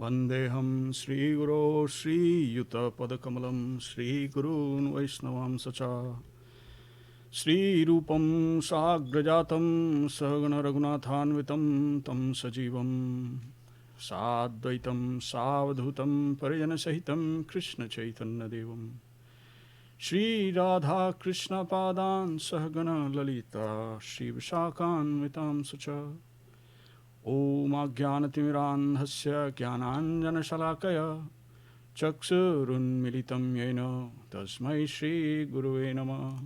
Vandeham Sri Guru Sri Yuta Padakamalam Sri Gurun Vaishnavam Sacha Sri Rupam Sagrajatam Sahagana Raghunathanvitam Tam Sajivam Sadvaitam Savadhutam Parijana Sahitam Krishna Chaitanya Devam Shri Radha Krishna Padan Sahagana Lalita Shri Vishakhanvitam Sacha Om Ajnanatimirandhasya Jnananjanashalakaya Chaksurunmilitam Yena Tasmai Shri Guruve Namah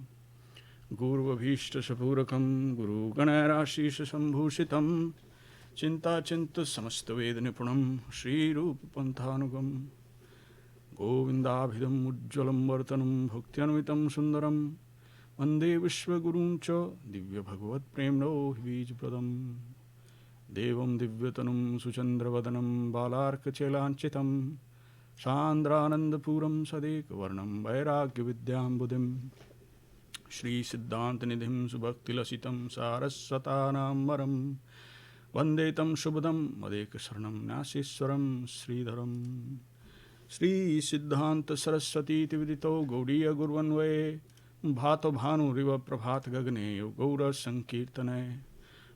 Guru Abhishta Sapurakam Guru Ganarashisha Sambhushitam Chinta Chinta Samasta Veda Nipunam Shri Rupa Panthanugam Govindabhidam Ujjalam Vartanam Bhaktianvitam Sundaram Vande Vishwagurun Cha Divya Bhagavat Premno Hivijpradam Devam Divyatanam Suchandravadanam Balarkachelanchitam Sandranandapuram Sadik Varnam Vairagya Vidyam Buddhim Shri Siddhantanidhim Subhaktilasitam Saraswatanam Varam Vandetam Shubhadam Madekasarnam Nasiswaram Śrīdharam Shri Siddhanta Saraswati Tividito Gaudiya Gurvanve Bhato Bhanu Riva Prabhat Gagne Gaura Sankirtane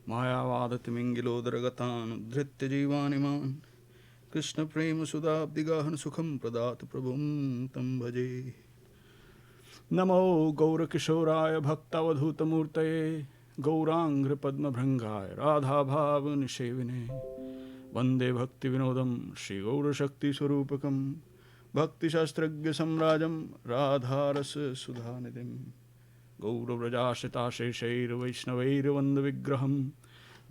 Mayavadatimingilo Dragatan Dhritya Jivaniman Krishna Prema Sudabdigahan Sukham Pradat Prabhum Tam Bhaje Namo Gaura Kishoraya Bhaktavadhutamurtaye Gaurangra Padma Bhrangaya Radha Bhava Nishevine Vande Bhakti Vinodam Shri Gaura Shakti Swarupakam Bhakti Shastragya Samrajam Radha Rasa Sudhanidim Gaura Vrajashita Sheshair Vaishnaveir Vanda Vigraham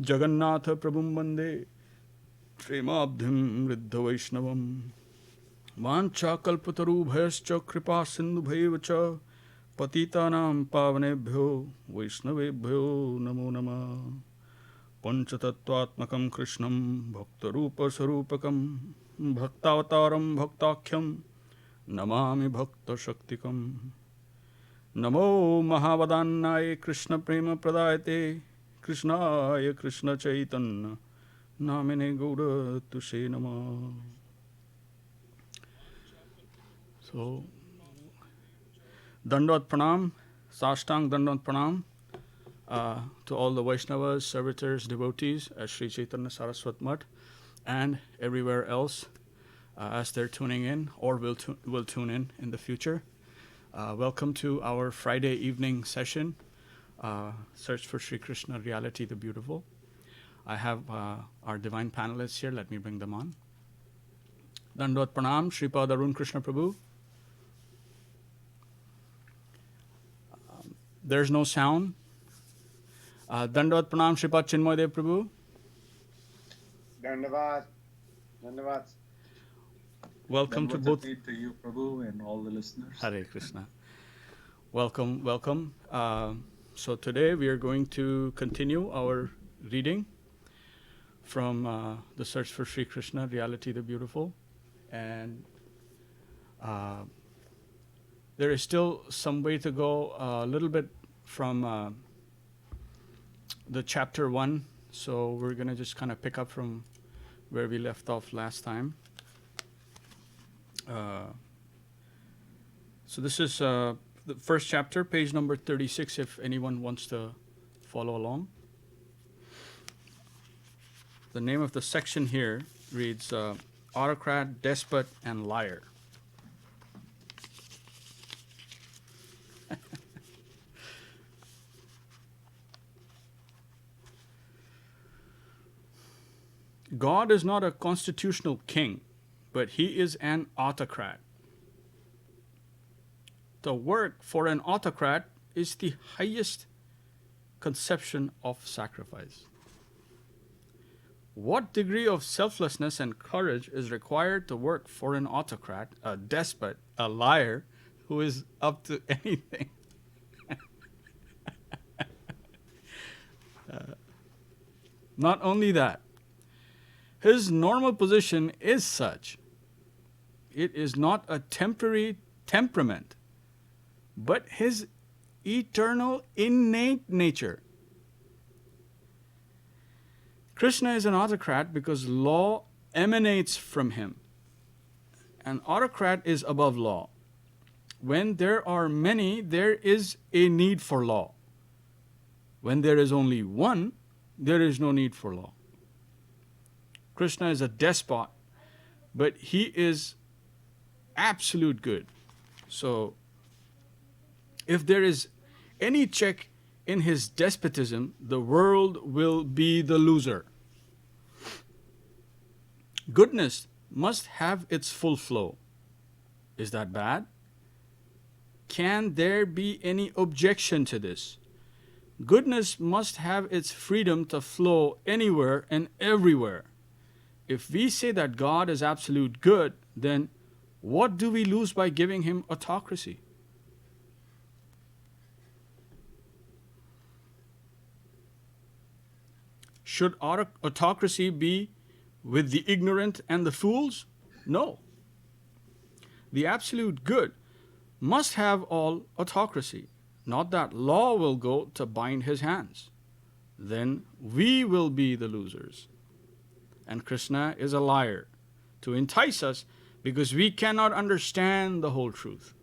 Jagannatha Prabhum Vande Premabdhim Riddha Vaishnavam Vancha Kalpataru Bhayascha Kripa Sindhu Bhaivacha Patitanam Pavanebhyo Vaishnavebhyo Namo Nama Panchatattvatmakam Krishnam Bhaktarupa Sarupakam Bhaktavataram Bhaktakhyam Namami Bhakta Shaktikam Namo Mahavadannaya Krishna Prema Pradayate Krishnaya Krishna Chaitanya Namine Gaura Tushe Nama. So, Dandot Pranam, Sashtang Dandot Pranam to all the Vaishnavas, servitors, devotees at Sri Chaitanya Saraswat Mutt and everywhere else as they're tuning in or will tune in the future. Welcome to our Friday evening session, Search for Sri Krishna, Reality the Beautiful. I have our divine panelists here. Let me bring them on. Dandot Pranam, Shripad Arun Krishna Prabhu. There's no sound. Dandot Pranam, Shripad Chinmoy Dev Prabhu. Dandavad. Dandavad. Welcome to both. To you, Prabhu, and all the listeners. Hare Krishna. Welcome, welcome. So today we are going to continue our reading from the Search for Sri Krishna, Reality the Beautiful. And there is still some way to go, a little bit from the chapter 1. So we're going to just kind of pick up from where we left off last time. So this is the first chapter, page number 36, if anyone wants to follow along. The name of the section here reads Autocrat, Despot, and Liar. God is not a constitutional king, but he is an autocrat. The work for an autocrat is the highest conception of sacrifice. What degree of selflessness and courage is required to work for an autocrat, a despot, a liar, who is up to anything? Not only that, his normal position is such. It is not a temporary temperament, but his eternal innate nature. Krishna is an autocrat because law emanates from him. An autocrat is above law. When there are many, there is a need for law. When there is only one, there is no need for law. Krishna is a despot, but he is absolute good. So, if there is any check in his despotism, the world will be the loser. Goodness must have its full flow. Is that bad? Can there be any objection to this? Goodness must have its freedom to flow anywhere and everywhere. If we say that God is absolute good, then what do we lose by giving him autocracy? Should autocracy be with the ignorant and the fools? No. The absolute good must have all autocracy, not that law will go to bind his hands. Then we will be the losers. And Krishna is a liar to entice us because we cannot understand the whole truth.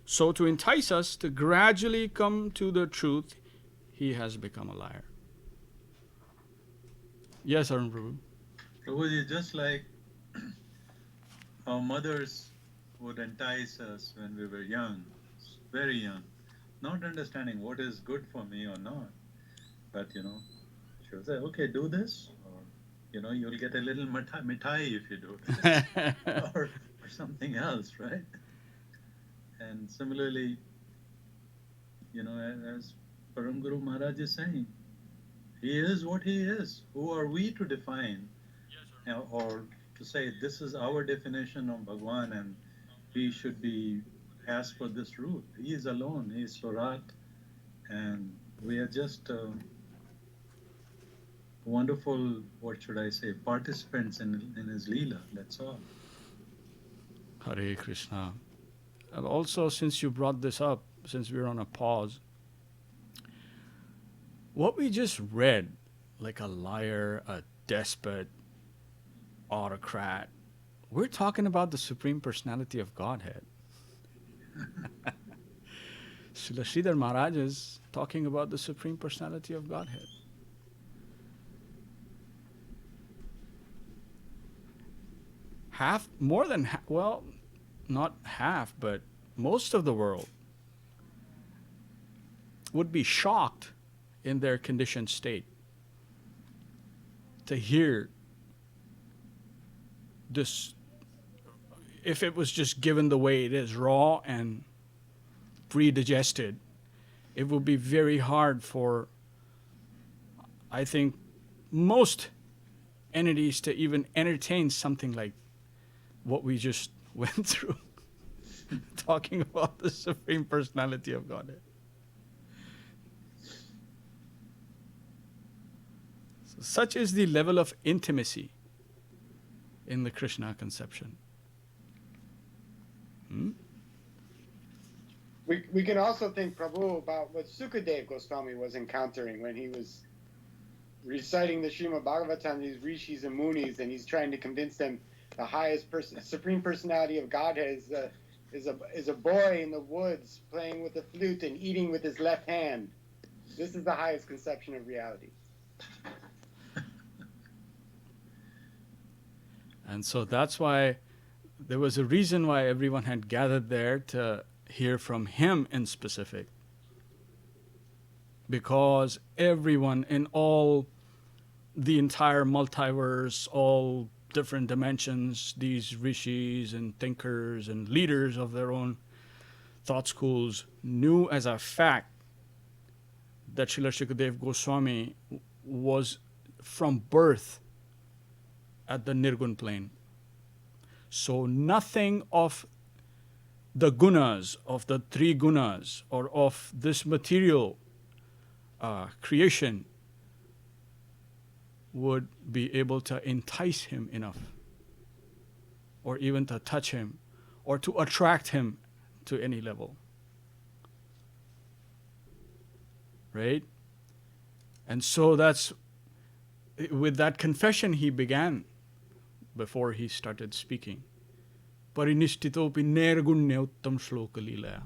So to entice us to gradually come to the truth, he has become a liar. Yes, Arun Prabhu. Prabhuji, just like our mothers would entice us when we were young, very young, not understanding what is good for me or not, but she'll say, okay, do this, or you'll get a little mithai if you do this, or something else, right? And similarly, as Param Guru Mahārāj is saying, he is what he is. Who are we to define or to say this is our definition of Bhagwan and we should be asked for this route? He is alone. He is Swarat, and we are just wonderful, what should I say, participants in his Leela. That's all. Hare Krishna. And also, since you brought this up, since we're on a pause, what we just read, like a liar, a despot, autocrat, we're talking about the Supreme Personality of Godhead. Śrīdhar Mahārāj is talking about the Supreme Personality of Godhead. Not half, but most of the world would be shocked in their conditioned state to hear this. If it was just given the way it is, raw and pre-digested, it would be very hard for, I think, most entities to even entertain something like what we just went through, talking about the Supreme Personality of Godhead. So such is the level of intimacy in the Krishna conception. We can also think, Prabhu, about what Dev-Goswāmī was encountering when he was reciting the Srimad Bhagavatam, these rishis and munis, and he's trying to convince them the highest Supreme Personality of Godhead is a boy in the woods playing with a flute and eating with his left hand. This is the highest conception of reality. And so that's why there was a reason why everyone had gathered there to hear from him in specific. Because everyone in all the entire multiverse, all different dimensions, these rishis and thinkers and leaders of their own thought schools knew as a fact that Srila Dev-Goswāmī was from birth at the Nirgun plane. So nothing of the gunas, of the three gunas, or of this material creation would be able to entice him enough, or even to touch him, or to attract him to any level. Right? And so that's with that confession he began before he started speaking. Parinishthitopi nirgunya uttam shloka leelaya.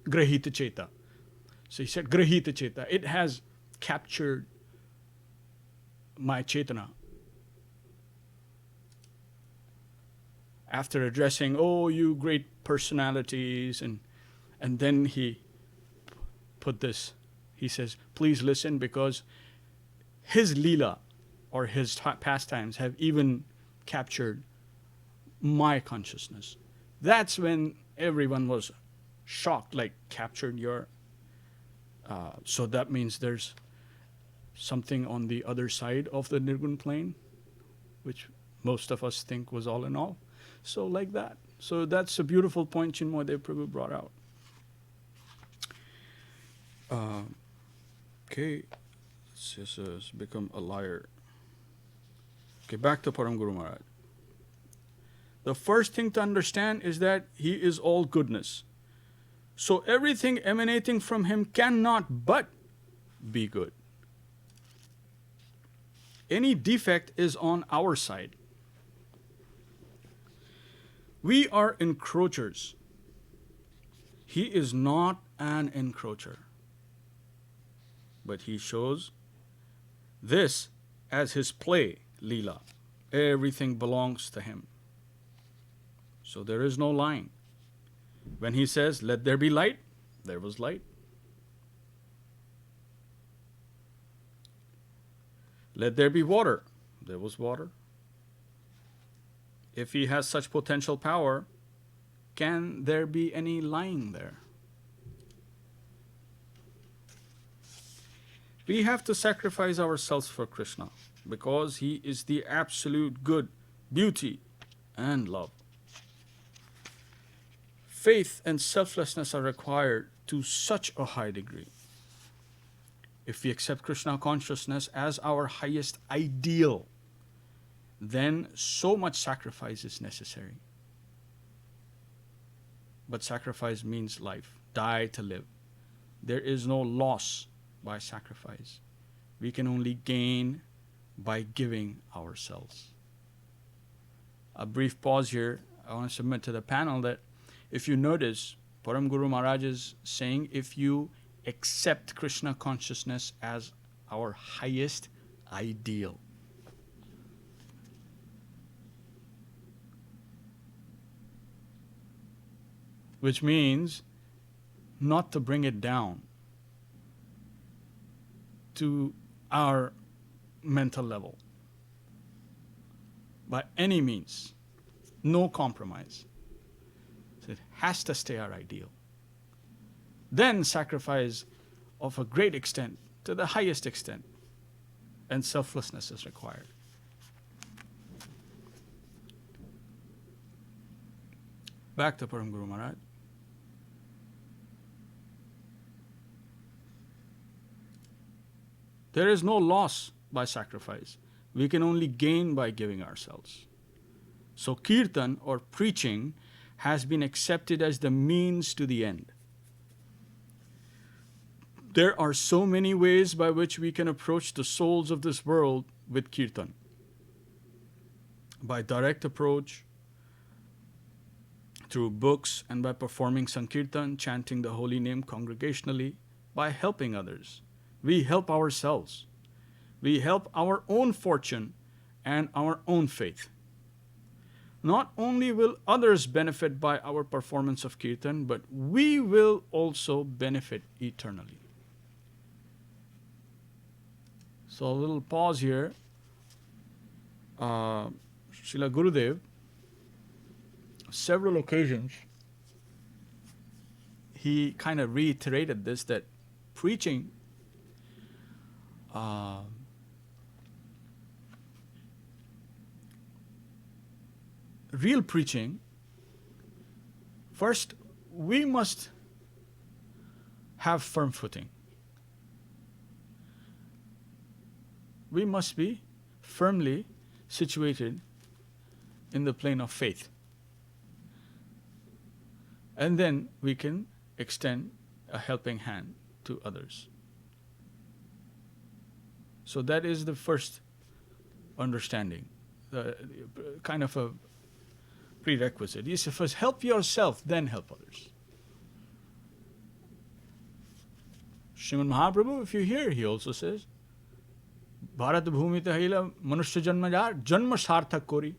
Grahita cheta. So he said, Grahita cheta. It has captured my chetana. After addressing, oh, you great personalities, and then he put this. He says, please listen, because his leela, or his pastimes, have even captured my consciousness. That's when everyone was shocked, like, captured your... so that means there's something on the other side of the Nirgun plane, which most of us think was all in all. So like that. So that's a beautiful point Chinmoy Prabhu brought out. Okay, this has become a liar. Okay, back to Param Guru Maharaj. The first thing to understand is that he is all goodness. So everything emanating from him cannot but be good. Any defect is on our side. We are encroachers. He is not an encroacher. But he shows this as his play, Leela. Everything belongs to him. So there is no lying. When he says, let there be light, there was light. Let there be water, there was water. If he has such potential power, can there be any lying there? We have to sacrifice ourselves for Krishna because he is the absolute good, beauty, and love. Faith and selflessness are required to such a high degree. If we accept Krishna consciousness as our highest ideal, then so much sacrifice is necessary. But sacrifice means life. Die to live. There is no loss by sacrifice. We can only gain by giving ourselves. A brief pause here. I want to submit to the panel that if you notice, Param Guru Maharaj is saying, if you accept Krishna consciousness as our highest ideal. Which means not to bring it down to our mental level. By any means. No compromise. So it has to stay our ideal. Then sacrifice of a great extent, to the highest extent, and selflessness is required. Back to Param Guru Maharaj. There is no loss by sacrifice. We can only gain by giving ourselves. So kirtan or preaching has been accepted as the means to the end. There are so many ways by which we can approach the souls of this world with kirtan. By direct approach, through books, and by performing sankirtan, chanting the holy name congregationally, by helping others. We help ourselves. We help our own fortune and our own faith. Not only will others benefit by our performance of kirtan, but we will also benefit eternally. So a little pause here. Srila Gurudev, several occasions, he kind of reiterated this, that preaching real preaching, first we must have firm footing. We must be firmly situated in the plane of faith. And then we can extend a helping hand to others. So that is the first understanding, kind of a prerequisite. You say first help yourself, then help others. Srimad Mahaprabhu, if you hear, he also says, Bharat bhumi tahila manushya janma jar, janma sarthak kori,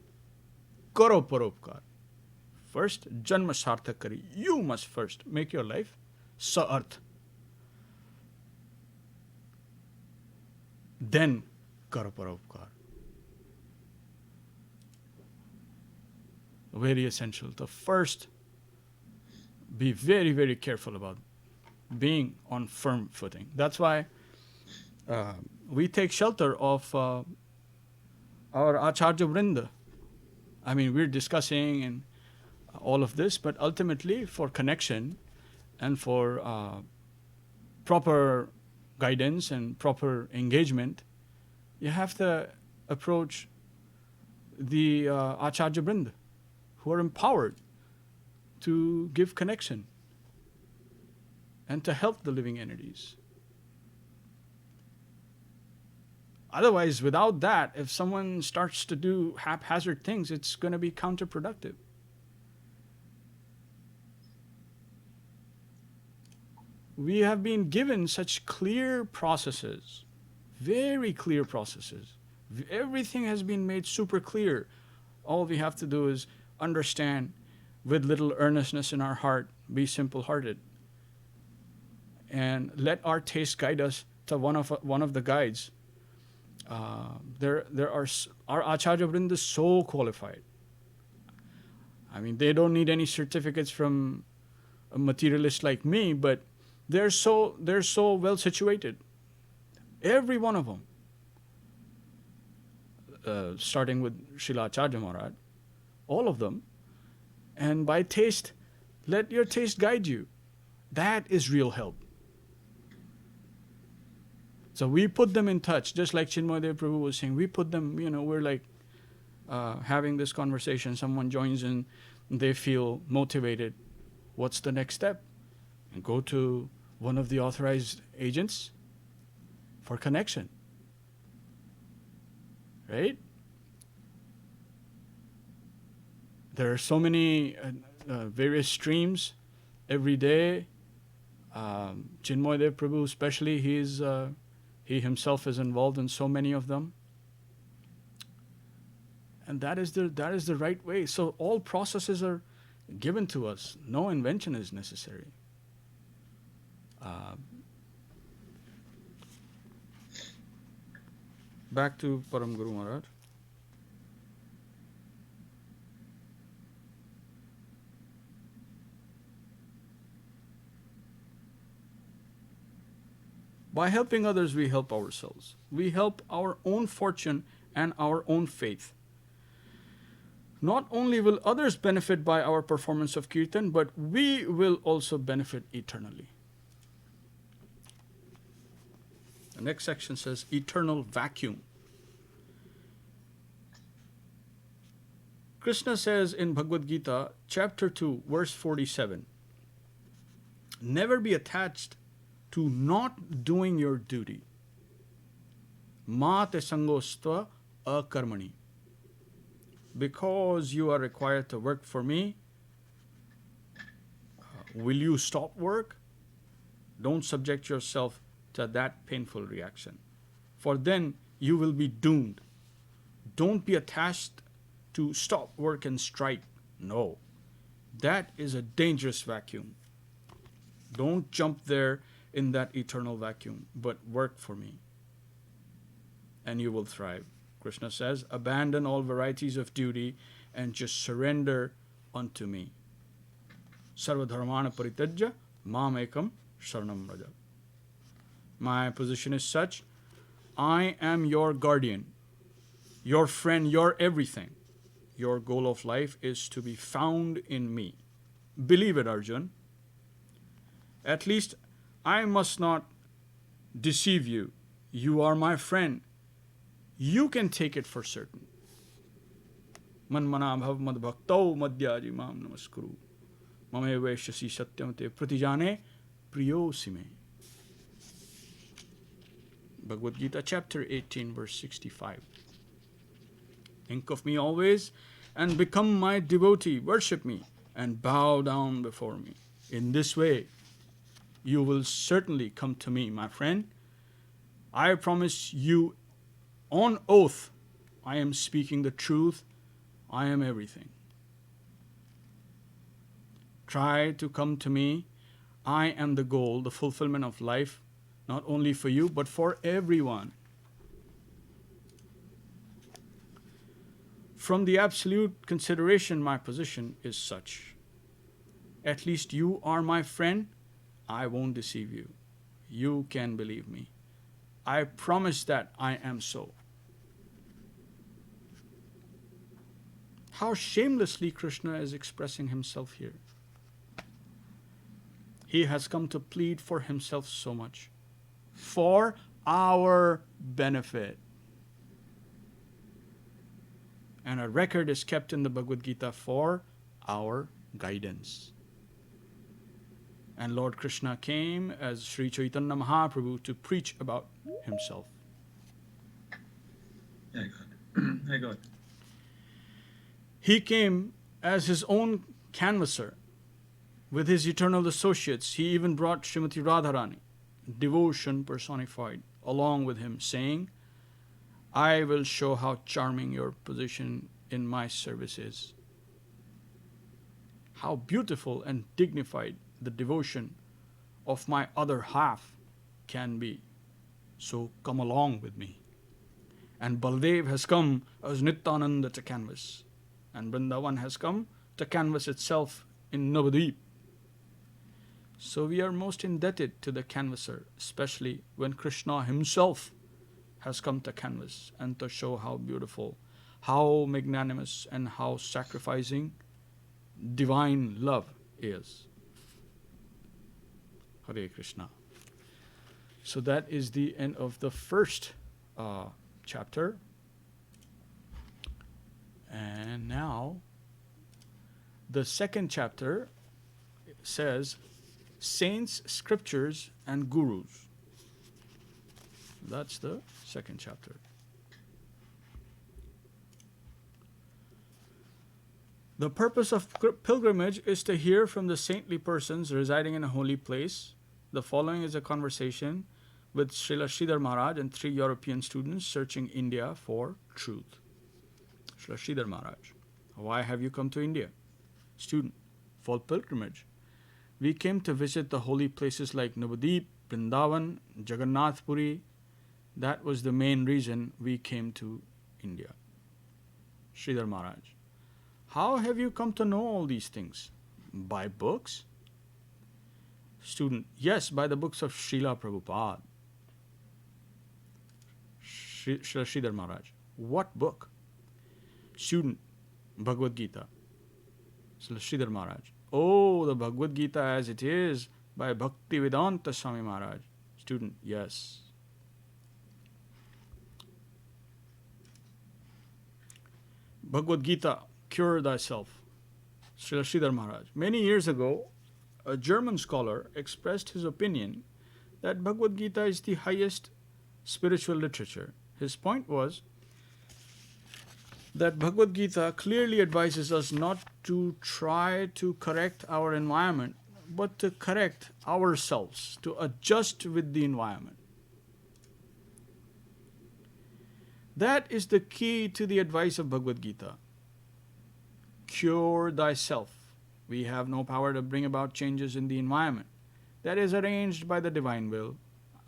karo paropkar. First, janma sarthak kari. You must first make your life sa-arth. Then, karo paropkar. Very essential. The first, be very, very careful about being on firm footing. That's why we take shelter of our Acharya Vrinda. I mean, we're discussing and all of this, but ultimately for connection and for proper guidance and proper engagement, you have to approach the Acharya Vrinda, who are empowered to give connection and to help the living entities. Otherwise, without that, if someone starts to do haphazard things, it's going to be counterproductive. We have been given such clear processes, very clear processes. Everything has been made super clear. All we have to do is understand with little earnestness in our heart, be simple-hearted, and let our taste guide us to one of the guides. There are our Acharya Vrinda is so qualified. I mean, they don't need any certificates from a materialist like me, but they're so well situated. Every one of them, starting with Srila Acharya Mahārāj, all of them. And by taste, let your taste guide you. That is real help. So we put them in touch, just like Chinmoy Prabhu was saying. We put them, we're like having this conversation. Someone joins in, they feel motivated. What's the next step? And go to one of the authorized agents for connection. Right? There are so many various streams every day. Chinmoy Prabhu especially, he himself is involved in so many of them. And that is the right way. So all processes are given to us. No invention is necessary. Back to Param Guru Mahārāj. By helping others, we help ourselves. We help our own fortune and our own faith. Not only will others benefit by our performance of kirtan, but we will also benefit eternally. The next section says, eternal vacuum. Krishna says in Bhagavad Gita, chapter 2, verse 47, never be attached to not doing your duty. Ma te sangostva akarmani. Because you are required to work for me, will you stop work? Don't subject yourself to that painful reaction, for then you will be doomed. Don't be attached to stop work and strike. No, that is a dangerous vacuum. Don't jump there in that eternal vacuum, but work for me, and you will thrive. Krishna says, abandon all varieties of duty and just surrender unto me. Sarva dharmana parityajya mam ekam sharanam vraja. My position is such, I am your guardian, your friend, your everything. Your goal of life is to be found in me. Believe it, Arjun. At least I must not deceive you. You are my friend. You can take it for certain. Manmana bhav mad bhaktau madhyaji mam namaskuru. Mame vaishyasi satyamate pratijane priyosime. Bhagavad Gita chapter 18 verse 65. Think of me always and become my devotee. Worship me and bow down before me. In this way, you will certainly come to me, my friend. I promise you on oath, I am speaking the truth. I am everything. Try to come to me. I am the goal, the fulfillment of life, not only for you, but for everyone. From the absolute consideration, my position is such. At least you are my friend. I won't deceive you. You can believe me. I promise that I am so. How shamelessly Krishna is expressing himself here. He has come to plead for himself so much. For our benefit. And a record is kept in the Bhagavad Gita for our guidance. And Lord Krishna came as Sri Chaitanya Mahaprabhu to preach about himself. I got it. He came as his own canvasser with his eternal associates. He even brought Srimati Radharani, devotion personified, along with him, saying, I will show how charming your position in my service is. How beautiful and dignified the devotion of my other half can be. So come along with me. And Baldev has come as Nityananda to canvas. And Vrindavan has come to canvas itself in Navadvip. So we are most indebted to the canvasser, especially when Krishna himself has come to canvas and to show how beautiful, how magnanimous, and how sacrificing divine love is. Hare Krishna. So that is the end of the first chapter. And now, the second chapter says, Saints, Scriptures, and Gurus. That's the second chapter. The purpose of pilgrimage is to hear from the saintly persons residing in a holy place. The following is a conversation with Srila Śrīdhar Mahārāj and 3 European students searching India for truth. Srila Śrīdhar Mahārāj, why have you come to India? Student, for pilgrimage. We came to visit the holy places like Navadvip, Vrindavan, Jagannath Puri. That was the main reason we came to India. Śrīdhar Mahārāj, how have you come to know all these things? By books? Student, yes, by the books of Śrīla Prabhupada. Srila Śrīdhar Mahārāj, what book? Student, Bhagavad Gita. Srila Śrīdhar Mahārāj, oh, the Bhagavad Gita as it is by Bhakti Vedanta Swami Mahārāj. Student, yes. Bhagavad Gita, cure thyself. Srila Śrīdhar Mahārāj, many years ago, a German scholar expressed his opinion that Bhagavad Gita is the highest spiritual literature. His point was that Bhagavad Gita clearly advises us not to try to correct our environment, but to correct ourselves, to adjust with the environment. That is the key to the advice of Bhagavad Gita. Cure thyself. We have no power to bring about changes in the environment. That is arranged by the divine will.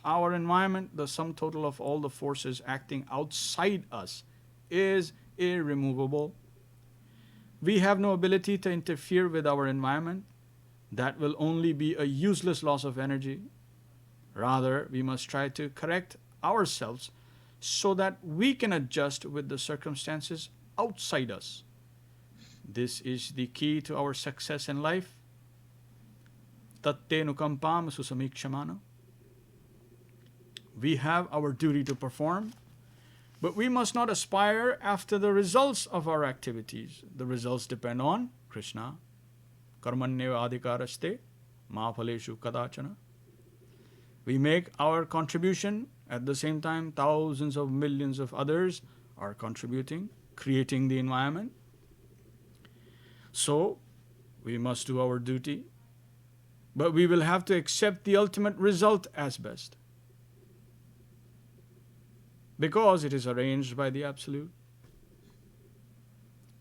Our environment, the sum total of all the forces acting outside us, is irremovable. We have no ability to interfere with our environment. That will only be a useless loss of energy. Rather, we must try to correct ourselves so that we can adjust with the circumstances outside us. This is the key to our success in life. Tatte nukampam susamikshamana. We have our duty to perform, but we must not aspire after the results of our activities. The results depend on Krishna. Karmanyeva adhikaraste ma phaleshu kadachana. We make our contribution, at the same time thousands of millions of others are contributing. creating the environment. So, we must do our duty, but we will have to accept the ultimate result as best, because it is arranged by the Absolute.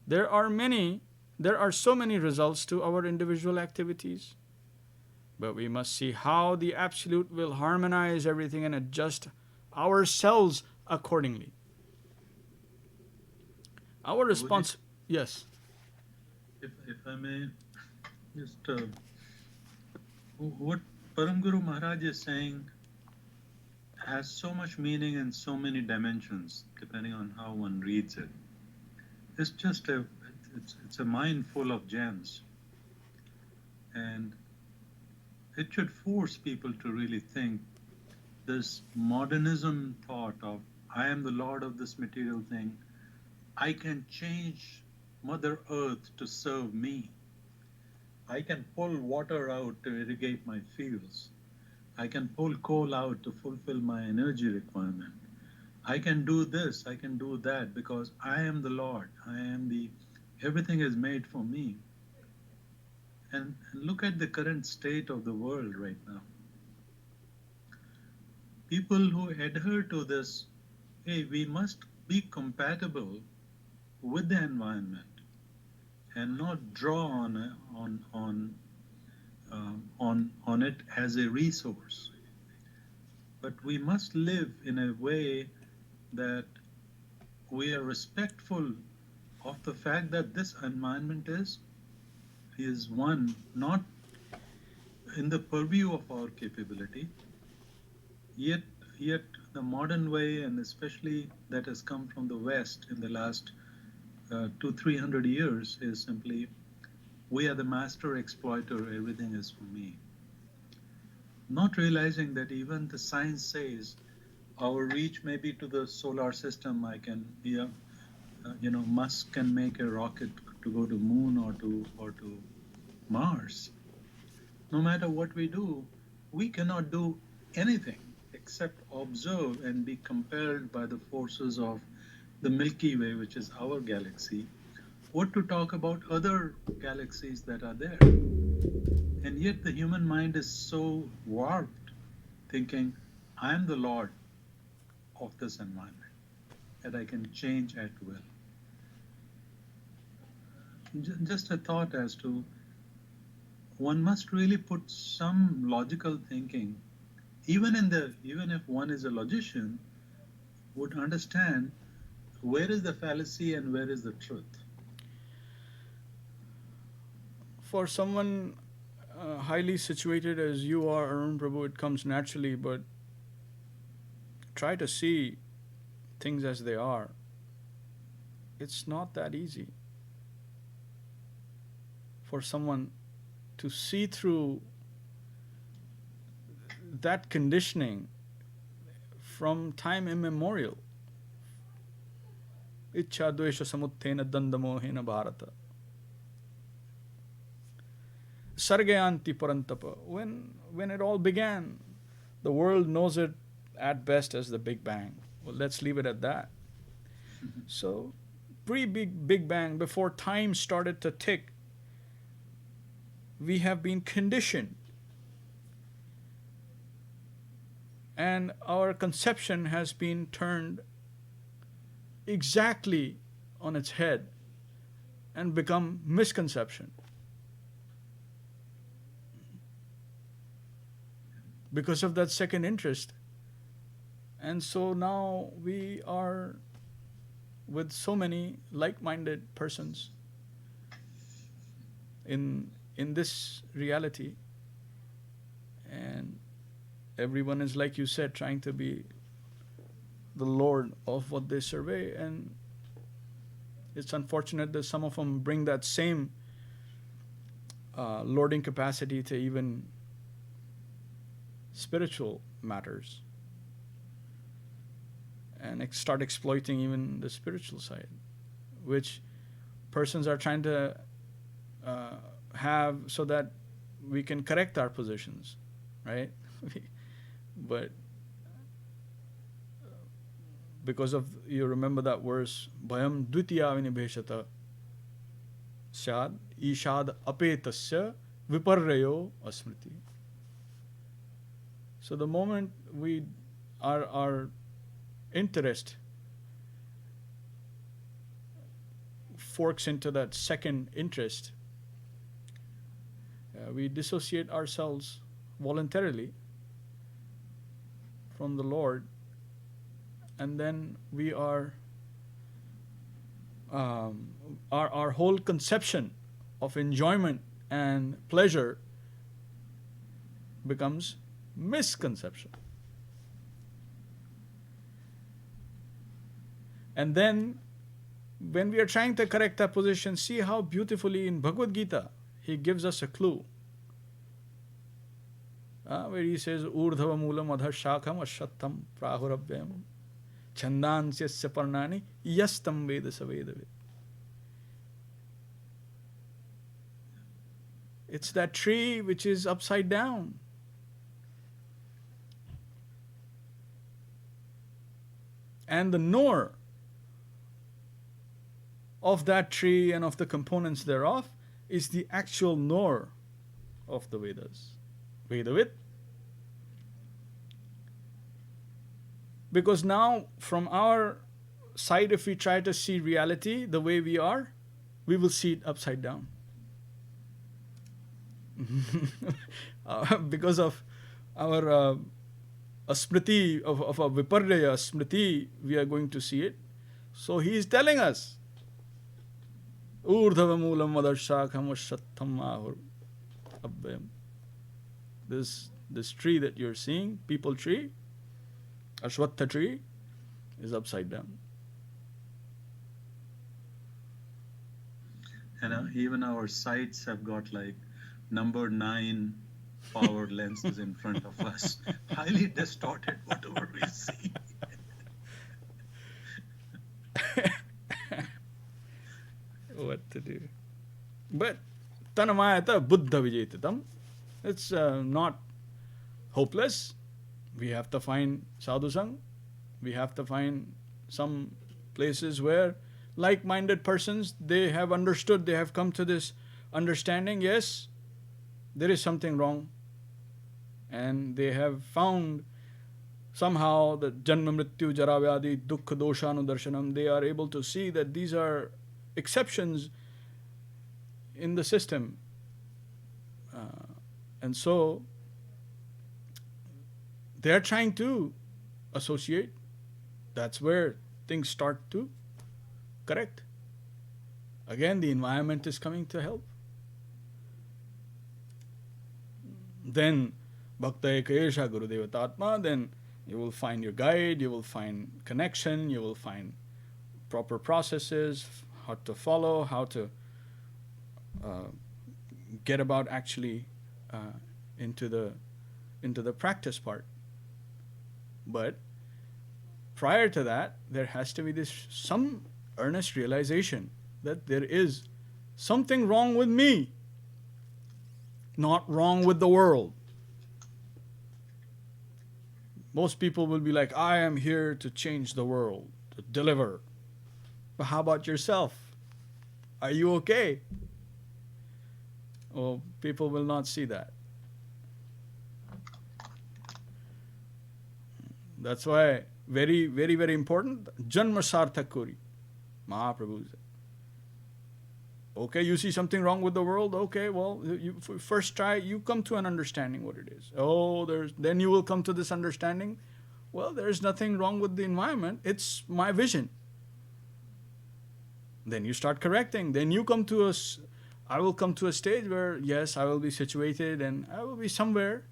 There are so many results to our individual activities, but we must see how the Absolute will harmonize everything and adjust ourselves accordingly. Our response, yes. If I may, just what Param Guru Mahārāj is saying has so much meaning in so many dimensions, depending on how one reads it. It's just it's a mind full of gems, and it should force people to really think. This modernism thought of, I am the Lord of this material thing, I can change Mother Earth to serve me. I can pull water out to irrigate my fields. I can pull coal out to fulfill my energy requirement. I can do this, I can do that, because I am the Lord. Everything is made for me. And look at the current state of the world right now. People who adhere to this, hey, we must be compatible with the environment and not draw on it as a resource. But we must live in a way that we are respectful of the fact that this environment is one, not in the purview of our capability, yet the modern way, and especially that has come from the West in the last 200-300 years, is simply, we are the master exploiter, everything is for me. Not realizing that even the science says our reach may be to the solar system. I can, Musk can make a rocket to go to moon or to Mars. No matter what we do, we cannot do anything except observe and be compelled by the forces of the Milky Way, which is our galaxy. What to talk about other galaxies that are there? And yet the human mind is so warped, thinking, I am the Lord of this environment, that I can change at will. Just a thought as to, one must really put some logical thinking, even if one is a logician, would understand where is the fallacy and where is the truth. For someone highly situated as you are, Arun Prabhu, it comes naturally, but try to see things as they are. It's not that easy for someone to see through that conditioning from time immemorial. Ichcha dvesha samuthena dandamohena bharata. Sargayanti parantapa. When it all began, the world knows it at best as the Big Bang. Well, let's leave it at that. So, Big Bang, before time started to tick, we have been conditioned. And our conception has been turned exactly on its head and become misconception. Because of that second interest. And so now we are with so many like-minded persons in this reality, and everyone is, like you said, trying to be the Lord of what they survey, and it's unfortunate that some of them bring that same lording capacity to even spiritual matters and start exploiting even the spiritual side, which persons are trying to have so that we can correct our positions, right? But because of, you remember that verse, Bhayam dvitiya vinibheshata syad ishad apetasya viparrayo asmriti. So the moment our interest forks into that second interest, we dissociate ourselves voluntarily from the Lord, and then we are our whole conception of enjoyment and pleasure becomes misconception. And then when we are trying to correct that position, see how beautifully in Bhagavad Gita he gives us a clue. Where he says, Urdhava moolam adhar shakham ashtattam prahurabhyam chandansyasya parnani yastam veda savedavid. It's that tree which is upside down. And the knower of that tree and of the components thereof is the actual knower of the Vedas. Vedavid. Because now, from our side, if we try to see reality the way we are, we will see it upside down. Because of our smriti, of a viparraya smriti, we are going to see it. So he is telling us, Urdhava moolam vadarshākham vashattham ahur abhyam. This tree that you're seeing, people tree, Ashwatha tree, is upside down. And even our sights have got like number 9 power lenses in front of us, highly distorted whatever we see. What to do? But Tanamayata Buddha Vijayatatam, it's not hopeless. We have to find sadhusang. We have to find some places where like-minded persons, they have understood, they have come to this understanding, yes, there is something wrong. And they have found somehow that janma mrityu jara vyadi dukkha doshanudarshanam, they are able to see that these are exceptions in the system. And so they are trying to associate. That's where things start to correct. Again, the environment is coming to help. Then Bhakta Ekayesha Gurudevatatma, then you will find your guide, you will find connection, you will find proper processes, how to follow, how to get about actually into the practice part. But prior to that, there has to be some earnest realization that there is something wrong with me, not wrong with the world. Most people will be like, I am here to change the world, to deliver. But how about yourself? Are you okay? Well, people will not see that. That's why very, very, very important. Janma sarthak kori. Mahaprabhu said. Okay, you see something wrong with the world? Okay, well, you first try, you come to an understanding what it is. Then you will come to this understanding. Well, there's nothing wrong with the environment. It's my vision. Then you start correcting. Then you come to I will come to a stage where, yes, I will be situated and I will be somewhere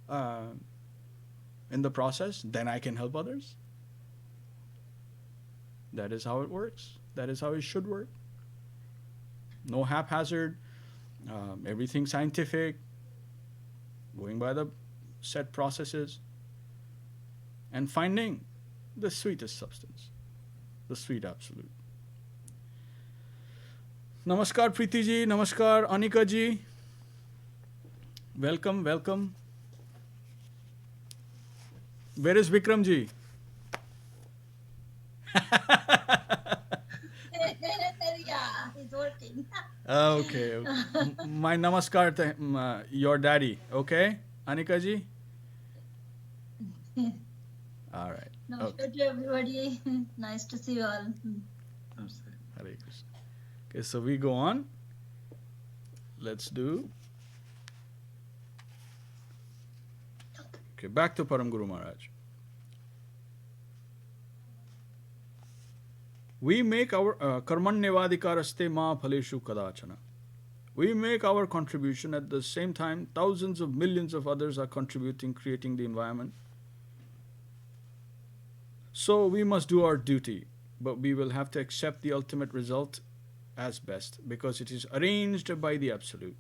in the process. Then I can help others. That is how it works. That is how it should work. No haphazard, everything scientific, going by the set processes, and finding the sweetest substance, the sweet absolute. Namaskar Preeti ji, namaskar Anika ji. Welcome, welcome. Where is Vikram ji? Okay. My namaskar to your daddy. Okay, Anika ji. All right. Namaskar to everybody. Nice to see you all. Namaste. Hare Krishna. Okay, so we go on. Let's do. Okay, back to Param Guru Maharaj. We make our karmanyavadikaraste ma phaleshu kadachana. We make our contribution. At the same time, thousands of millions of others are contributing, creating the environment. So we must do our duty, but we will have to accept the ultimate result as best, because it is arranged by the Absolute.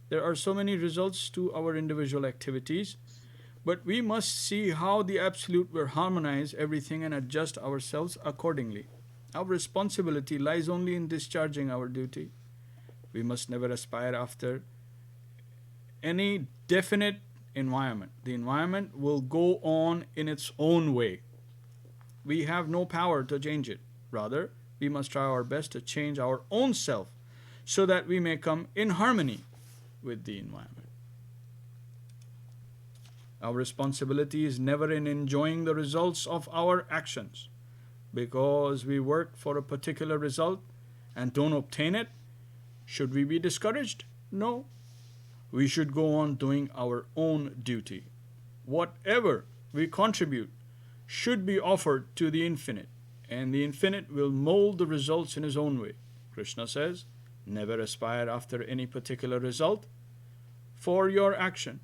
There are so many results to our individual activities, but we must see how the Absolute will harmonize everything and adjust ourselves accordingly. Our responsibility lies only in discharging our duty. We must never aspire after any definite environment. The environment will go on in its own way. We have no power to change it. Rather, we must try our best to change our own self so that we may come in harmony with the environment. Our responsibility is never in enjoying the results of our actions. Because we work for a particular result and don't obtain it, should we be discouraged? No. We should go on doing our own duty. Whatever we contribute should be offered to the infinite, and the infinite will mold the results in his own way. Krishna says, never aspire after any particular result for your action.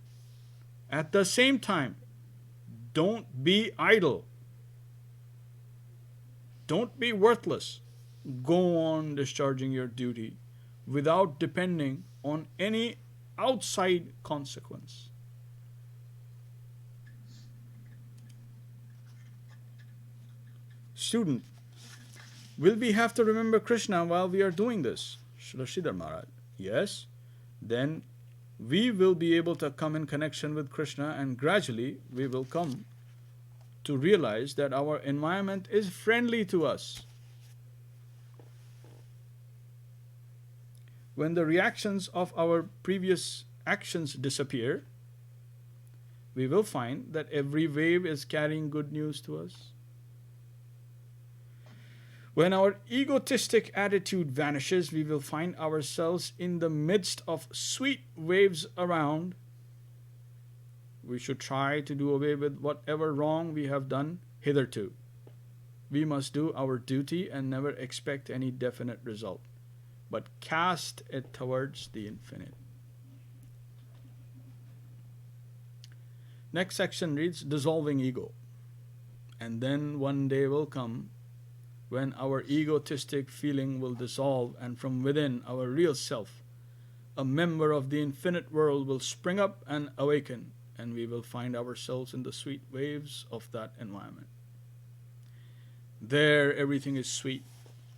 At the same time, don't be idle. Don't be worthless. Go on discharging your duty without depending on any outside consequence. Student, will we have to remember Krishna while we are doing this? Śrīdhar Mahārāj. Yes. Then we will be able to come in connection with Krishna, and gradually we will come to realize that our environment is friendly to us. When the reactions of our previous actions disappear, we will find that every wave is carrying good news to us. When our egotistic attitude vanishes, we will find ourselves in the midst of sweet waves around. We should try to do away with whatever wrong we have done hitherto. We must do our duty and never expect any definite result, but cast it towards the infinite. Next section reads, dissolving ego. And then one day will come when our egotistic feeling will dissolve, and from within our real self, a member of the infinite world will spring up and awaken, and we will find ourselves in the sweet waves of that environment. There, everything is sweet.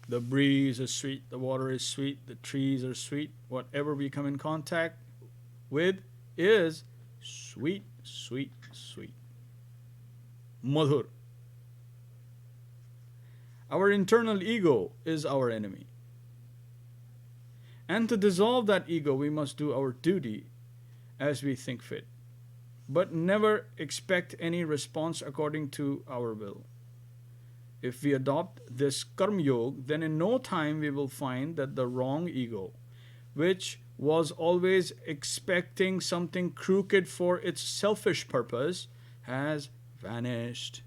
The breeze is sweet, the water is sweet, the trees are sweet. Whatever we come in contact with is sweet, sweet, sweet. Madhur. Our internal ego is our enemy. And to dissolve that ego, we must do our duty as we think fit, but never expect any response according to our will. If we adopt this karma yoga, then in no time we will find that the wrong ego, which was always expecting something crooked for its selfish purpose, has vanished.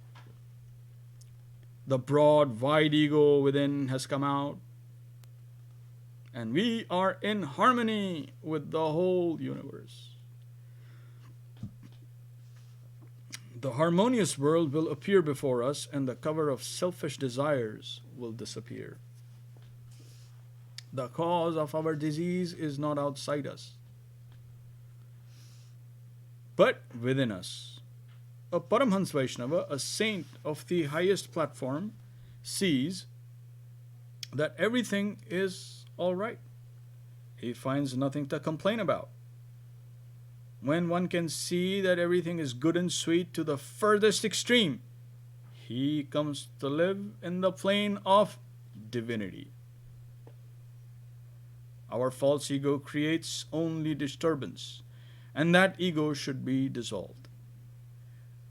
The broad, wide ego within has come out, and we are in harmony with the whole universe. The harmonious world will appear before us, and the cover of selfish desires will disappear. The cause of our disease is not outside us, but within us. A Paramhans Vaishnava, a saint of the highest platform, sees that everything is all right. He finds nothing to complain about. When one can see that everything is good and sweet to the furthest extreme, he comes to live in the plane of divinity. Our false ego creates only disturbance, and that ego should be dissolved.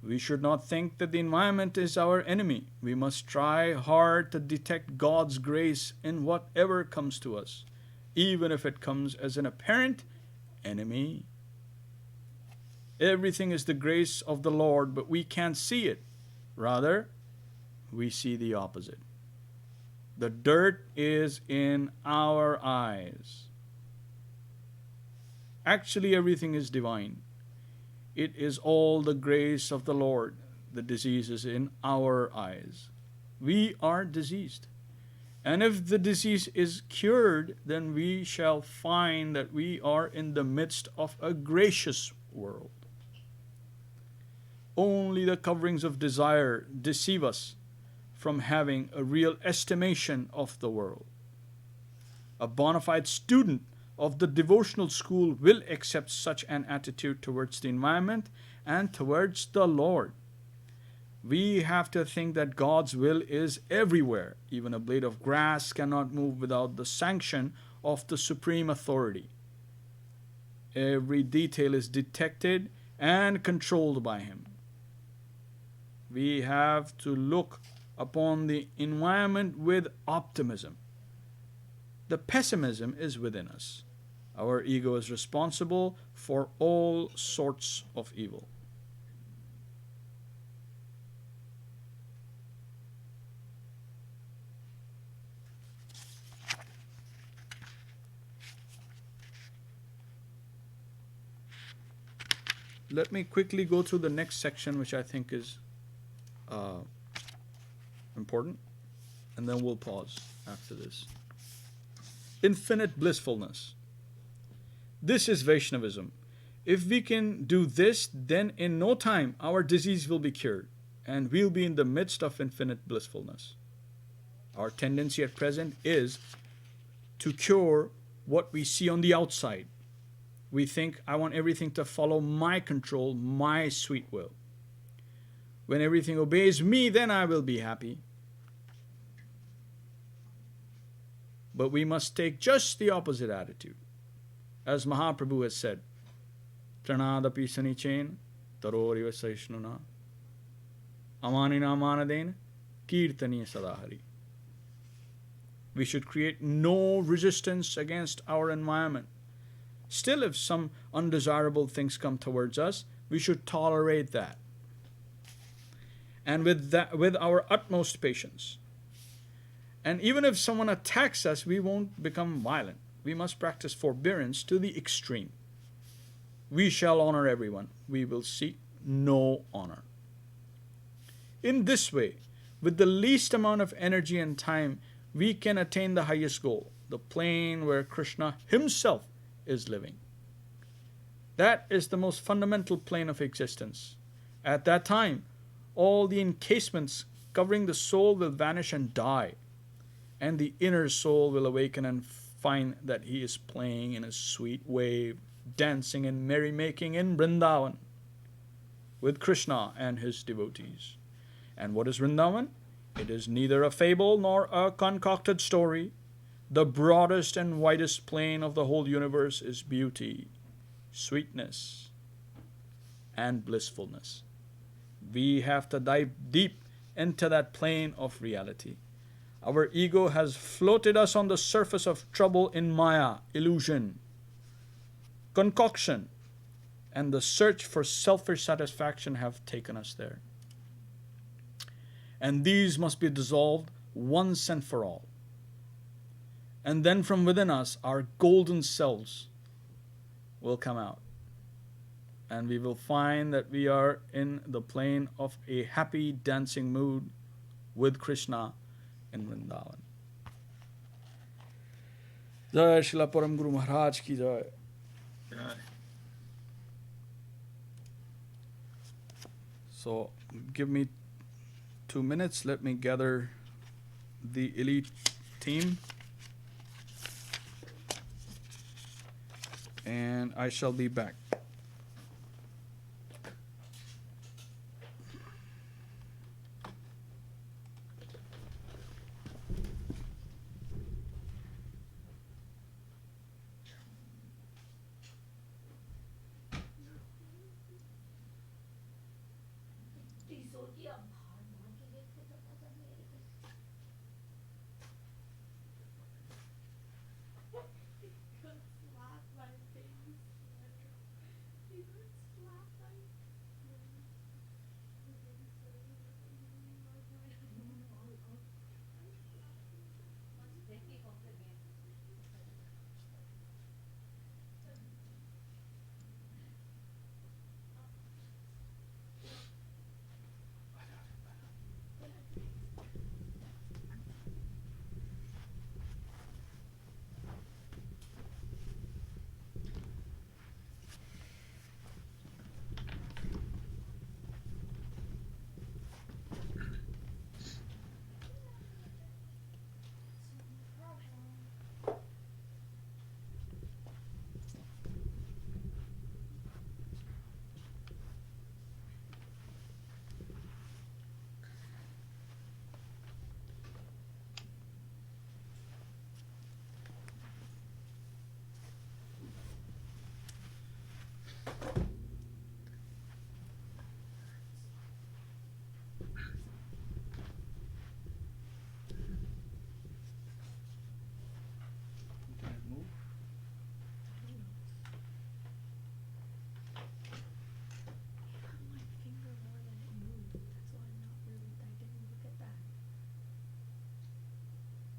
We should not think that the environment is our enemy. We must try hard to detect God's grace in whatever comes to us, even if it comes as an apparent enemy. Everything is the grace of the Lord, but we can't see it. Rather, we see the opposite. The dirt is in our eyes. Actually, everything is divine. It is all the grace of the Lord. The disease is in our eyes. We are diseased. And if the disease is cured, then we shall find that we are in the midst of a gracious world. Only the coverings of desire deceive us from having a real estimation of the world. A bona fide student of the devotional school will accept such an attitude towards the environment and towards the Lord. We have to think that God's will is everywhere. Even a blade of grass cannot move without the sanction of the supreme authority. Every detail is detected and controlled by Him. We have to look upon the environment with optimism. The pessimism is within us. Our ego is responsible for all sorts of evil. Let me quickly go through the next section, which I think is important, and then we'll pause after this. Infinite blissfulness. This is Vaishnavism. If we can do this, then in no time our disease will be cured, and we'll be in the midst of infinite blissfulness. Our tendency at present is to cure what we see on the outside. We think, I want everything to follow my control, my sweet will. When everything obeys me, then I will be happy. But we must take just the opposite attitude. As Mahaprabhu has said, Tranadapi sanichen taroriva saishnuna amanina manadena kirtaniya sadahari. We should create no resistance against our environment. Still, if some undesirable things come towards us, we should tolerate that. And with our utmost patience. And even if someone attacks us, we won't become violent. We must practice forbearance to the extreme. We shall honor everyone. We will seek no honor. In this way, with the least amount of energy and time, we can attain the highest goal, the plane where Krishna himself is living. That is the most fundamental plane of existence. At that time, all the encasements covering the soul will vanish and die, and the inner soul will awaken and find that he is playing in a sweet wave, dancing and merrymaking in Vrindavan with Krishna and his devotees. And what is Vrindavan? It is neither a fable nor a concocted story. The broadest and widest plane of the whole universe is beauty, sweetness, and blissfulness. We have to dive deep into that plane of reality. Our ego has floated us on the surface of trouble in Maya, illusion, concoction, and the search for selfish satisfaction have taken us there. And these must be dissolved once and for all. And then from within us, our golden selves will come out. And we will find that we are in the plane of a happy dancing mood with Krishna in Vrindavan. Jai Śrīla Param Guru Mahārāj ki jai. So give me 2 minutes. Let me gather the elite team. And I shall be back.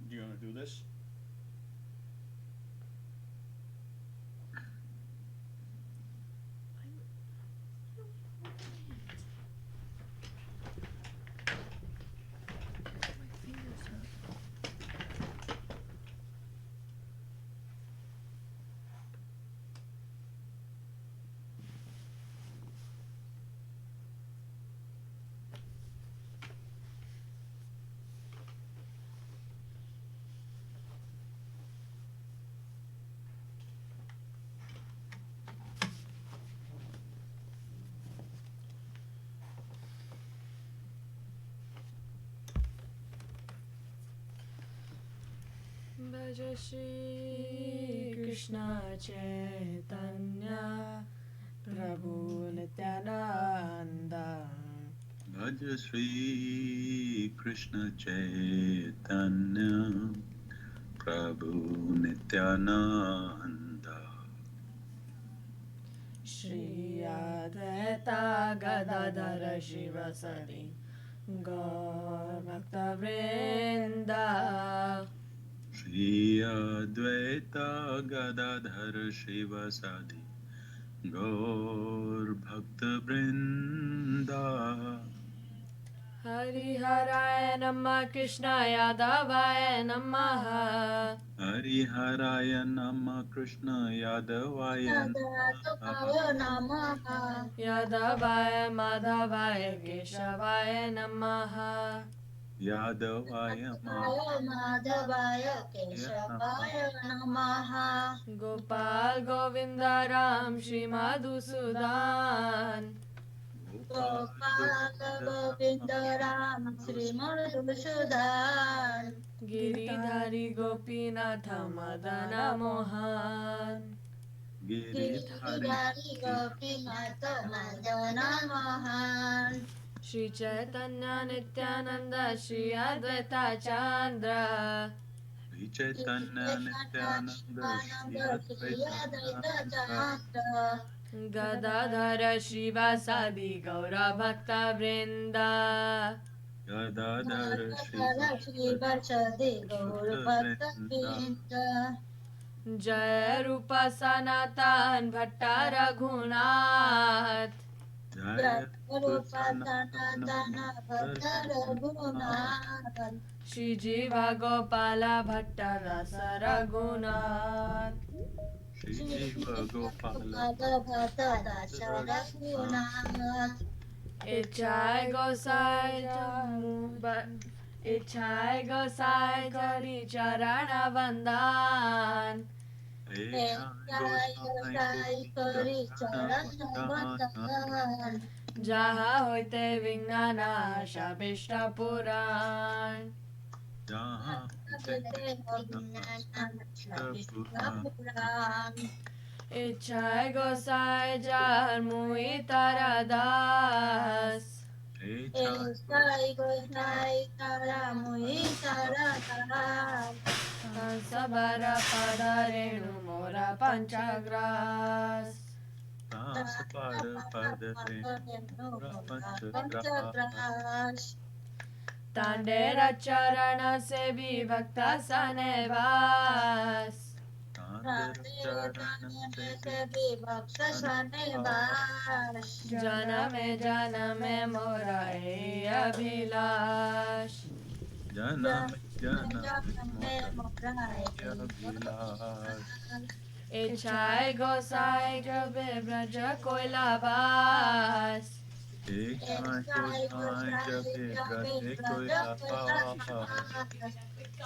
You want to do this? Bhaj Shri Krishna Chaitanya Prabhu Nityananda. Bhaja Shri Krishna Chaitanya Prabhu Nityananda Shri Advaita Gadadhara Shivasadi Gaur Bhakta Vrinda. Shri Advaita Gadadhar Shivasadi Gaur Bhakta Vrinda. Hari Haraya Namah Krishna Yadavaya Namaha. Hari Haraya Nama Krishna Yadavaya Namaha. Yadavaya Madhavaya Keshavaya Namaha. Yadavaya Madhavaya Keshavaya Namaha. Gopal Govindaram Shri Madhusudan. Gopala Govindaram Sri Madhusudan. Giridhari Gopinatha Madana Mohan. Giridhari Gopinatha Madana Mohan. Shri Chaitanya Nityananda Shri Advaita Chandra. Shri Chaitanya Nityananda Shri Advaita Chandra Gadadhara Shivasadi Gaura Bhakta Vrinda. Gadadhara Shri Vachadi Gaur Bhakta Vrinda. Jaya Rupa Sanatan Bhatta Raghunath. Jaya Rupa Sanatana Bhatta Raghunath. Shri Jiva Gopala Bhatta Rasa Raghunath. Shri Jiva Gopala Bhatta Rasa Raghunath. Ichai Gosai Jari Charana Vandan. Jaha hoite Vignana Shabishta Puran. Ichai Gosai Jar Muitara Das. Sai Gosai Taramui Taratar Sabara Padarenu Mora Panchagras Panchagras Tandera Charana Se Vibhakta Sanevas Janame Janame Mora Abhilash Ichai Gosai Jabe Braja Koilabas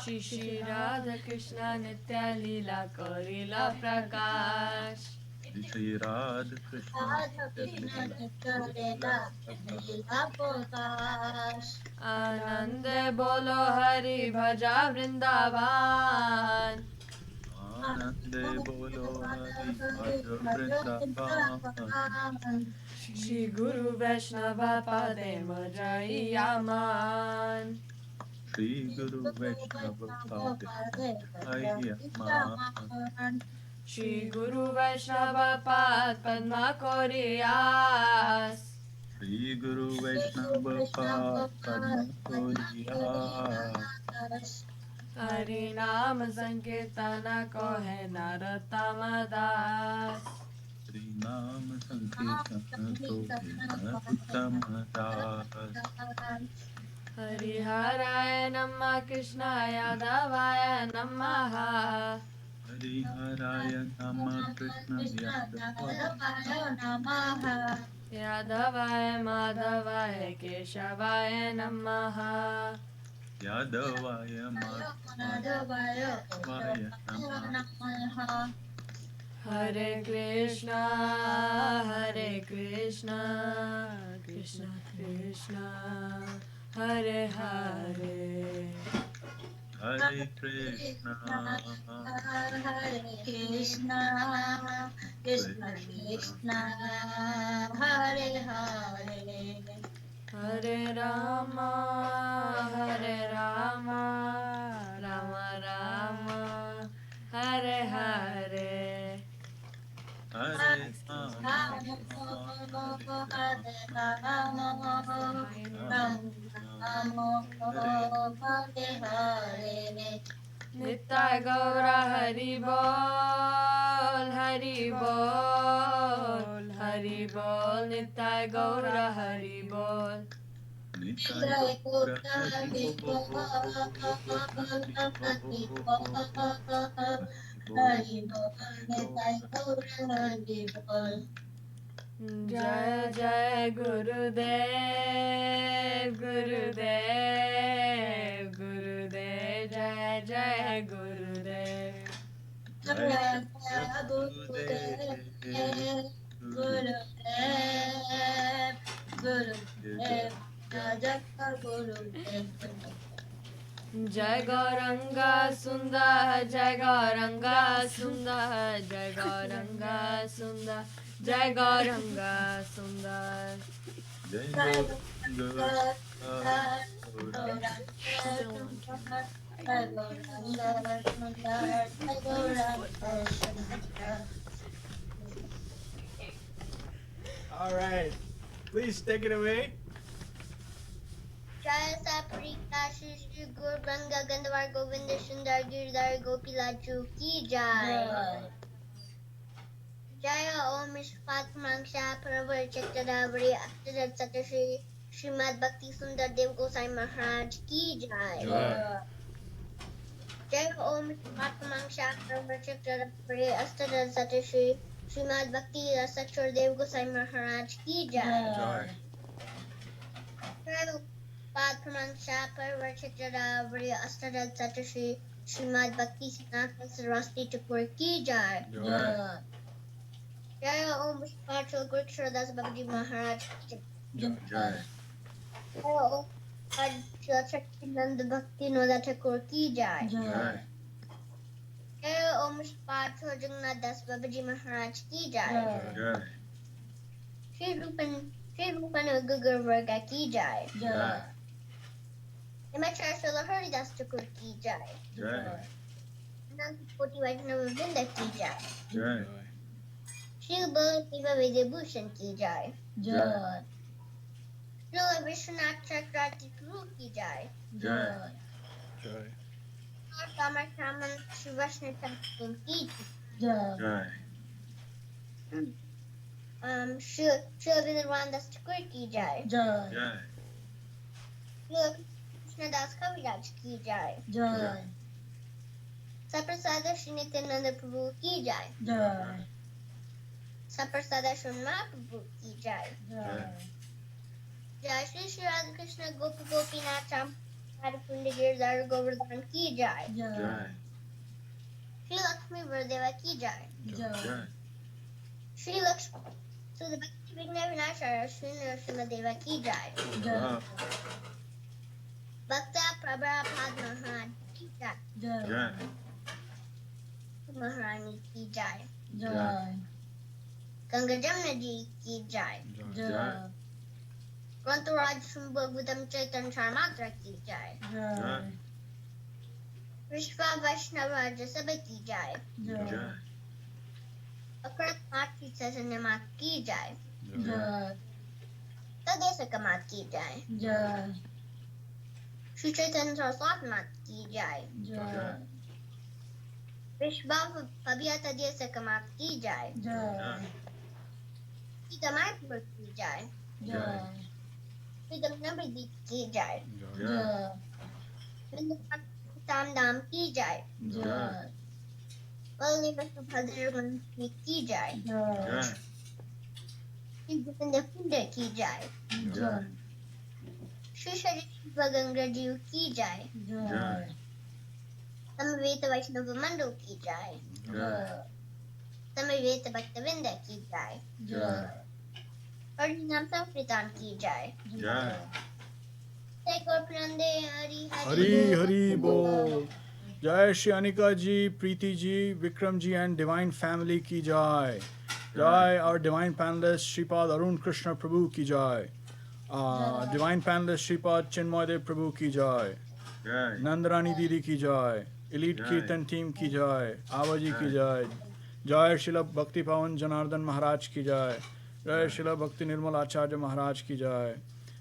Shri Radha Krishna Nitya Leela Karila Prakash Anand Bolo Hari Bhaja Vrindavan Shri Guru Vaishnava Pade Majai Yaman Shri Guru Vaishnava Pad Padma Koriyas Hari Naam Sankirtana Kohe Narottama Das Hari Haraya Namah Krishnaya Yadavaya Namaha Yadavaya Madhavaya Keshavaya Namaha Hare Krishna Krishna Krishna Hare Hare Hare Krishna Krishna Krishna Krishna Hare Hare Hare Rama Rama Rama Hare Hare Hare Nitya Gaura Hari Bol Hari Bol Nitya Gaura Hari Bol Jai Jai Gurudev Jai Jai Gurudev Jai Gauranga Sundar Jai Gauranga Sundar Jai Gauranga Sundar Jai Gauranga Sundar All right. Please take it away. Jaya Saprika Shri Shri Gur Branga Gandhar Govinda Sundar Girdhar Gopilachu Ki Jai. Jaya Om Ishfat Mangsha Pravar Chakravari Aktarat Satashri Srimad Bhakti Sundar Dev-Goswāmī Mahārāj Ki Jai. Jaya Om Ishfat Mangsha Pravar Chakravari Aktarat Satashri Srimad Bhakti Rasakshar Dev-Goswāmī Mahārāj Ki Jai. Jaya Pad Pramangsha Parvar Chakravari Astarat Satashri Srimad Bhakti Sanatana Saraswati Thakur Ki Jai. Jaya Om Vishwachal Gurkshara Das Babaji Maharaj Ki Jai. Jaya Om Shakti Nand Bhakti Noda Thakur Ki Jai. Jaya Om Vishwachal Jagannath Das Babaji Maharaj Ki Jai. Shri Shri Rupanu Gugur Varga ki jai. Jai. Himachal Srila Haridas Thakur ki jai. Jai. Anand Koti Vaishnava Vrinda ki jai. Jai. Shri Bhaktiva Vedya Bhushan ki jai. Jai. Srila Vishwanath Chakravarti Guru ki jai. Jai. Jai. Lord Kamarthaman Shri Vaishnava Thakur ki Jai. Jai. jai. Shri Vinirvandas Thakur ki jai. Jai. Jai. Shri Krishnadas Kaviraj ki jai. Jai. Saprasada Shri Nityananda Prabhu ki jai. Jai. Saprasada Shri Mahaprabhu ki jai. Jai. Jai Shri Shri Radha Krishna Gopi Gopinath Cham Harikunda Girdhar Govardhan ki jai. Jai. Jai. Shri Lakshmi Vardeva ki jai. Jai. Jai. Shri Lakshmi Sudha Bhakti Vigna Vinashara Shri Narasimha ki jai. Jai. Bhakta Prabha Padma Maharaj ki jai. Jai. Jai. Maharani ki jai. Jai. Ganga Jamna ji ki jai. Jai. Grantaraj Shri Bhagavatam Chaitanya Charmatra ki jai. Jai. Vishva Vaishnava Jasabha ki jai. Jai. Akarat Mati Sasanyamat ki jai. Jai. Tadesa Kamat ki jai. Jai. Shri Chaitanya Saraswat Mat ki jai. Jai. Vishva Pabhyata Desa Kamat ki jai. Jai. Sita Maipur ki jai. Jai. Sita Nabidi ki jai. Jai. Tam Dam ki jai. Jai. Only Vishnu Bhadraman ki jai. Jai. Shri Govinda Kunda ki jai. Jai. Shri Shri Bhaganga Jiv ki jai. Jai. Samaveta Vaishnava Mandal ki jai. Jai. Samaveta Bhaktavinda ki jai. Jai. Harinam Sankritan ki jai. Jai. Jai Gorpranande Hari Hari Hari Bol. Jai Shri Anika ji, Preeti ji, Vikram ji and Divine Family ki jai. Jai our Divine Panelist Shripad Arun Krishna Prabhu ki jai. Divine Panelist Shripad Chinmoydev Prabhu ki jai. Jai. Nandarani Didi ki jai. Elite Jai. Kirtan Team ki jai. Abaji ki jai. Jai Srila Bhakti Pavan Janardhan Maharaj ki jai. Jai Srila Bhakti Nirmal Acharya Maharaj ki jai.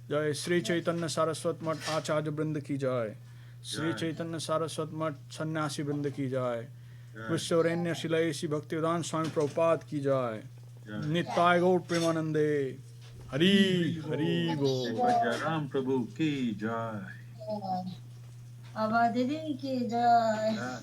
Jai Sri Chaitanya Saraswat Mat Acharya Brind ki jai. Sri Jai. Chaitanya Saraswat Mat Sannyasi Brind ki jai. Jai. Vishwarenya Shilaisi Bhaktivedanta Swami Prabhupada ki jai. Jai. Nitai Gaur Premanande. Hari Hari Bol. Ram Prabhu ki jai. Abba Didi ki jai. Jai.